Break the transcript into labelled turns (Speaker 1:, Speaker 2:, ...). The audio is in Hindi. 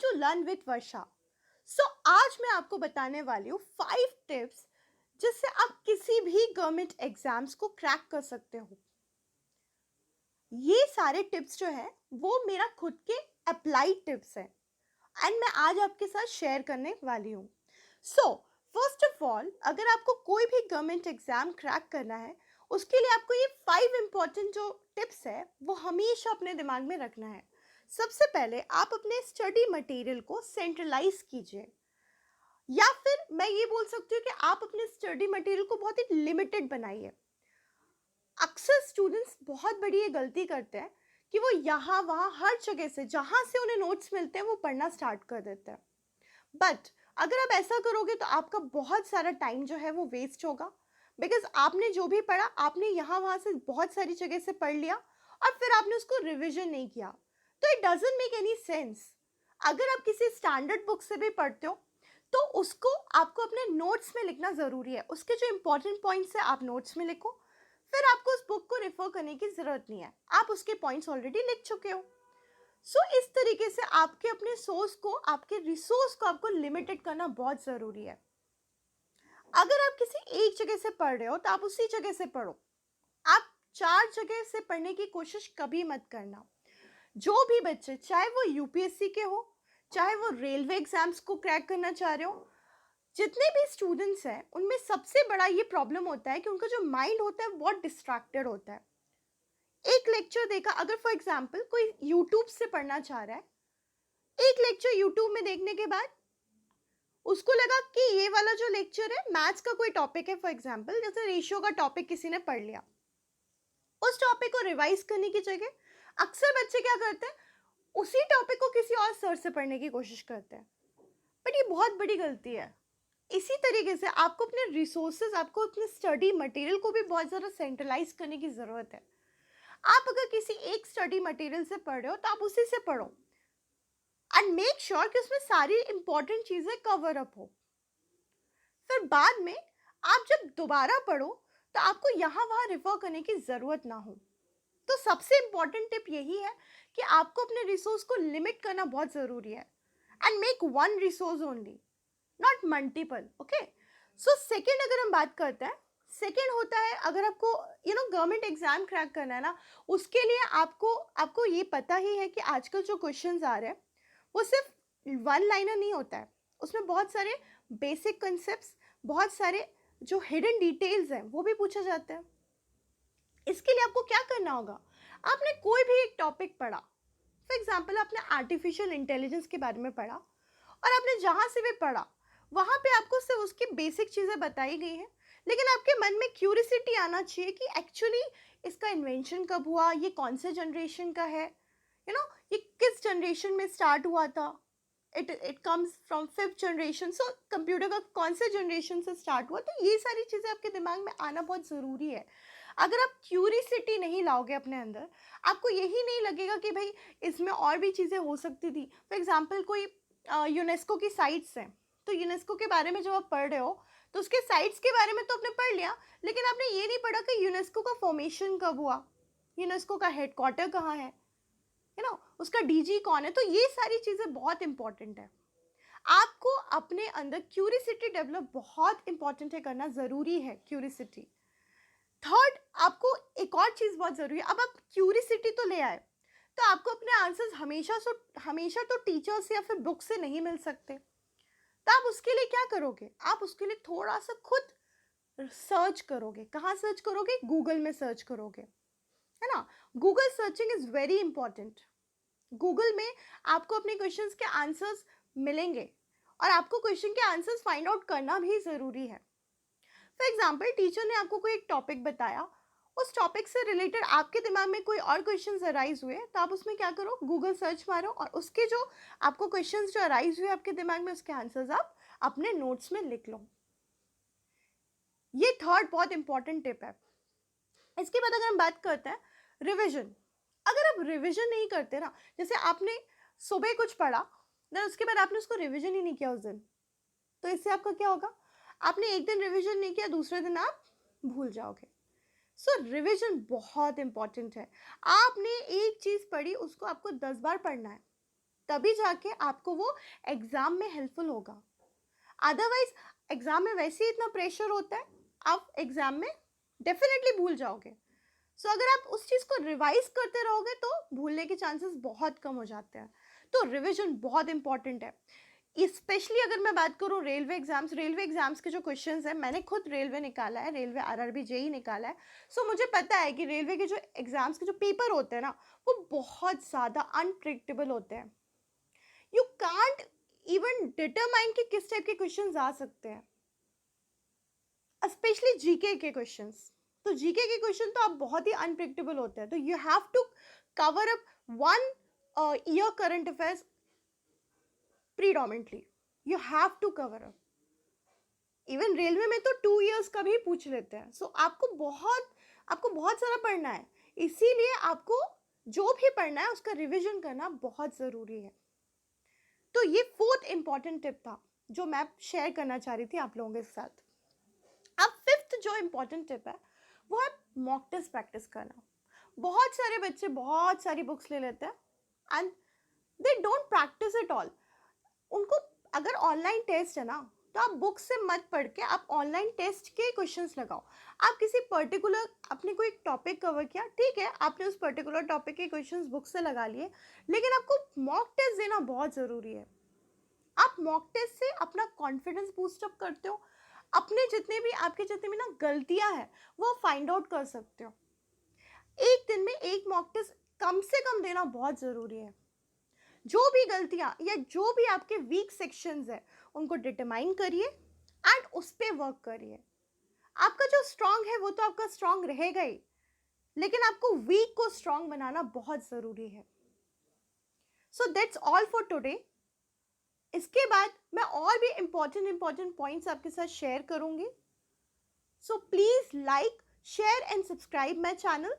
Speaker 1: टू लर्न विथ वर्षा। सो आज मैं आपको बताने वाली हूँ 5 टिप्स जिससे आप किसी भी गवर्नमेंट एग्जाम्स को क्रैक कर सकते हो। ये सारे टिप्स जो है वो मेरा खुद के अप्लाइड टिप्स है एंड मैं आज आपके साथ शेयर करने वाली हूँ। सो फर्स्ट ऑफ ऑल, अगर आपको कोई भी गवर्नमेंट एग्जाम क्रैक करना है उसके लिए आपको ये 5 इंपॉर्टेंट जो टिप्स है वो हमेशा अपने दिमाग में रखना है। सबसे पहले आप अपने स्टडी मटेरियल को सेंट्रलाइज कीजिए, या फिर मैं ये बोल सकती हूँ कि आप अपने स्टडी मटेरियल को बहुत ही लिमिटेड बनाइए। अक्सर स्टूडेंट्स बहुत बड़ी ये गलती करते हैं कि वो यहाँ वहाँ हर जगह से जहाँ से उन्हें नोट्स मिलते हैं वो पढ़ना स्टार्ट कर देते हैं। बट अगर आप ऐसा करोगे तो आपका बहुत सारा टाइम जो है वो वेस्ट होगा, बिकॉज आपने जो भी पढ़ा आपने यहाँ वहाँ से बहुत सारी जगह से पढ़ लिया और फिर आपने उसको रिविजन नहीं किया, तो it doesn't make any sense. अगर आप किसी स्टैंडर्ड बुक से भी पढ़ते हो तो उसको आपको अपने नोट्स में लिखना ज़रूरी है। उसके जो इंपॉर्टेंट पॉइंट्स है आप नोट्स में लिखो, फिर आपको उस बुक को रेफर करने की ज़रूरत नहीं है, आप उसके पॉइंट्स ऑलरेडी लिख चुके हो। सो इस तरीके से आपके अपने सोर्स को, आपके रिसोर्स को आपको लिमिटेड करना बहुत ज़रूरी है। अगर आप किसी एक जगह से पढ़ रहे हो तो आप उसी जगह से पढ़ो। आप 4 जगह से पढ़ने की कोशिश कभी मत करना। जो भी बच्चे, चाहे वो यूपीएससी के हो, चाहे वो रेलवे एग्जाम्स को क्रैक करना चाह रहे हो, जितने भी स्टूडेंट्स हैं उनमें सबसे बड़ा ये प्रॉब्लम होता है कि उनका जो माइंड होता है बहुत डिस्ट्रैक्टेड होता है। एक लेक्चर देखा, अगर फॉर एग्जाम्पल कोई यूट्यूब से पढ़ना चाह रहा है, एक लेक्चर यूट्यूब में देखने के बाद उसको लगा कि ये वाला जो लेक्चर है मैथ्स का कोई टॉपिक है, फॉर एग्जाम्पल जैसे रेशियो का टॉपिक किसी ने पढ़ लिया, उस टॉपिक को रिवाइज करने की जगह अक्सर बच्चे क्या करते हैं, उसी टॉपिक को किसी और सर से पढ़ने की कोशिश करते हैं। बट ये बहुत बड़ी गलती है। इसी तरीके से आपको अपने रिसोर्सेज, आपको अपने स्टडी मटेरियल को भी बहुत ज़्यादा सेंट्रलाइज करने की ज़रूरत है। आप अगर किसी एक स्टडी मटेरियल से पढ़ रहे हो तो आप उसी से पढ़ो एंड मेक श्योर कि उसमें सारी इंपॉर्टेंट चीज़ें कवर अप हो। फिर बाद में आप जब दोबारा पढ़ो तो आपको यहाँ वहाँ रेफर करने की ज़रूरत ना हो। तो सबसे इंपॉर्टेंट टिप यही है कि आपको अपने रिसोर्स को लिमिट करना बहुत ज़रूरी है and make one resource only, not multiple. Okay, so second अगर हम बात करते हैं, सेकेंड होता है अगर आपको गवर्नमेंट एग्जाम क्रैक करना है ना, उसके लिए आपको आपको ये पता ही है कि आजकल जो क्वेश्चंस आ रहे हैं वो सिर्फ वन लाइनर नहीं होता है, उसमें बहुत सारे बेसिक कंसेप्ट्स, बहुत सारे जो हिडन डिटेल्स हैं वो भी पूछा जाता है। इसके लिए आपको क्या करना होगा, आपने कोई भी एक टॉपिक पढ़ा, फॉर एग्जाम्पल आपने आर्टिफिशियल इंटेलिजेंस के बारे में पढ़ा और आपने जहाँ से भी पढ़ा वहाँ पे आपको सिर्फ उसकी बेसिक चीज़ें बताई गई हैं, लेकिन आपके मन में क्यूरियोसिटी आना चाहिए कि एक्चुअली इसका इन्वेंशन कब हुआ, ये कौन से जनरेशन का है, ये किस जनरेशन में स्टार्ट हुआ था, it comes from 5th generation, so computer का कौन से जनरेशन से स्टार्ट हुआ। तो ये सारी चीज़ें आपके दिमाग में आना बहुत ज़रूरी है। अगर आप क्यूरियसिटी नहीं लाओगे अपने अंदर, आपको यही नहीं लगेगा कि भाई इसमें और भी चीज़ें हो सकती थी। फॉर एग्जांपल कोई यूनेस्को की साइट्स हैं, तो यूनेस्को के बारे में जब आप पढ़ रहे हो तो उसके साइट्स के बारे में तो आपने पढ़ लिया, लेकिन आपने ये नहीं पढ़ा कि यूनेस्को का फॉर्मेशन कब हुआ, यूनेस्को का हेडक्वार्टर कहाँ है, उसका डीजी कौन है। तो ये सारी चीज़ें बहुत इंपॉर्टेंट है। आपको अपने अंदर क्यूरियसिटी डेवलप बहुत इंपॉर्टेंट है, करना ज़रूरी है क्यूरियसिटी। थर्ड, आपको एक और चीज़ बहुत ज़रूरी है। अब आप क्यूरियसिटी तो ले आए, तो आपको अपने आंसर्स हमेशा तो टीचर्स या फिर बुक से नहीं मिल सकते, तो आप उसके लिए क्या करोगे, आप उसके लिए थोड़ा सा खुद सर्च करोगे। कहाँ सर्च करोगे, गूगल में सर्च करोगे, है ना। Google searching is very important. Google में आपको अपने क्वेश्चंस के आंसर्स मिलेंगे और आपको क्वेश्चन के आंसर्स फाइंड आउट करना भी ज़रूरी है। फॉर एग्जाम्पल टीचर ने आपको कोई एक टॉपिक बताया, उस टॉपिक से रिलेटेड आपके दिमाग में कोई और क्वेश्चंस अराइज हुए, तो आप उसमें क्या करो, गूगल सर्च मारो और उसके जो आपको क्वेश्चंस जो अराइज हुए आपके दिमाग में, उसके आंसर्स आप अपने नोट्स में लिख लो। ये थर्ड बहुत इंपॉर्टेंट टिप है। इसके बाद अगर हम बात करते हैं रिविजन, अगर आप रिविजन नहीं करते ना, जैसे आपने सुबह कुछ पढ़ा देन उसके बाद आपने उसको रिविजन ही नहीं किया उस दिन, तो इससे आपका क्या होगा, आपने एक दिन रिविजन नहीं किया, दूसरे दिन आप भूल जाओगे। सो रिविजन बहुत इंपॉर्टेंट है। आपने एक चीज़ पढ़ी उसको आपको 10 बार पढ़ना है, तभी जाके आपको वो एग्ज़ाम में हेल्पफुल होगा। अदरवाइज एग्ज़ाम में वैसे ही इतना प्रेशर होता है, आप एग्ज़ाम में डेफिनेटली भूल जाओगे। सो अगर आप उस चीज़ को रिवाइज करते रहोगे तो भूलने के चांसेस बहुत कम हो जाते हैं। तो रिविजन बहुत इंपॉर्टेंट है। स्पेशली अगर मैं बात करूँ रेलवे एग्जाम्स के जो क्वेश्चंस हैं, मैंने खुद रेलवे निकाला है, रेलवे आरआरबी जेई निकाला है। सो मुझे पता है कि रेलवे के जो एग्जाम्स के जो पेपर होते हैं ना, वो बहुत ज़्यादा अनप्रिडिक्टेबल होते हैं। यू कांट इवन डिटरमाइन कि किस टाइप के क्वेश्चंस आ सकते हैं, स्पेशली जीके के क्वेश्चंस। तो जीके के क्वेश्चन तो आप बहुत ही अनप्रिडिक्टेबल होते हैं, तो you have to cover up one year current affairs predominantly, you have to cover up. Even railway में तो 2 इयर्स का भी पूछ लेते हैं। सो आपको बहुत सारा पढ़ना है, इसीलिए आपको जो भी पढ़ना है उसका रिविजन करना बहुत ज़रूरी है। तो ये 4th इंपॉर्टेंट टिप था जो मैं शेयर करना चाह रही थी आप लोगों के साथ। अब 5th जो इंपॉर्टेंट टिप है वो है मॉक टेस्ट प्रैक्टिस करना। बहुत सारे बच्चे बहुत सारी बुक्स ले लेते हैं and they don't practice it all. उनको अगर ऑनलाइन टेस्ट है ना, तो आप बुक से मत पढ़ के आप ऑनलाइन टेस्ट के क्वेश्चंस लगाओ। आप किसी पर्टिकुलर आपने कोई टॉपिक कवर किया, ठीक है, आपने उस पर्टिकुलर टॉपिक के क्वेश्चंस बुक से लगा लिए, लेकिन आपको मॉक टेस्ट देना बहुत ज़रूरी है। आप मॉक टेस्ट से अपना कॉन्फिडेंस बूस्ट अप करते हो, अपने आपके जितने भी ना गलतियां हैं वो फाइंड आउट कर सकते हो। एक दिन में एक मॉक टेस्ट कम से कम देना बहुत ज़रूरी है। जो भी गलतियां या जो भी आपके वीक सेक्शंस है उनको डिटरमाइन करिए एंड उस पर वर्क करिए। आपका जो स्ट्रांग है वो तो आपका स्ट्रांग रहेगा ही, लेकिन आपको वीक को स्ट्रांग बनाना बहुत ज़रूरी है। So that's all for today. इसके बाद मैं और भी इंपॉर्टेंट पॉइंट्स आपके साथ शेयर करूंगी। So please like, share and subscribe my channel.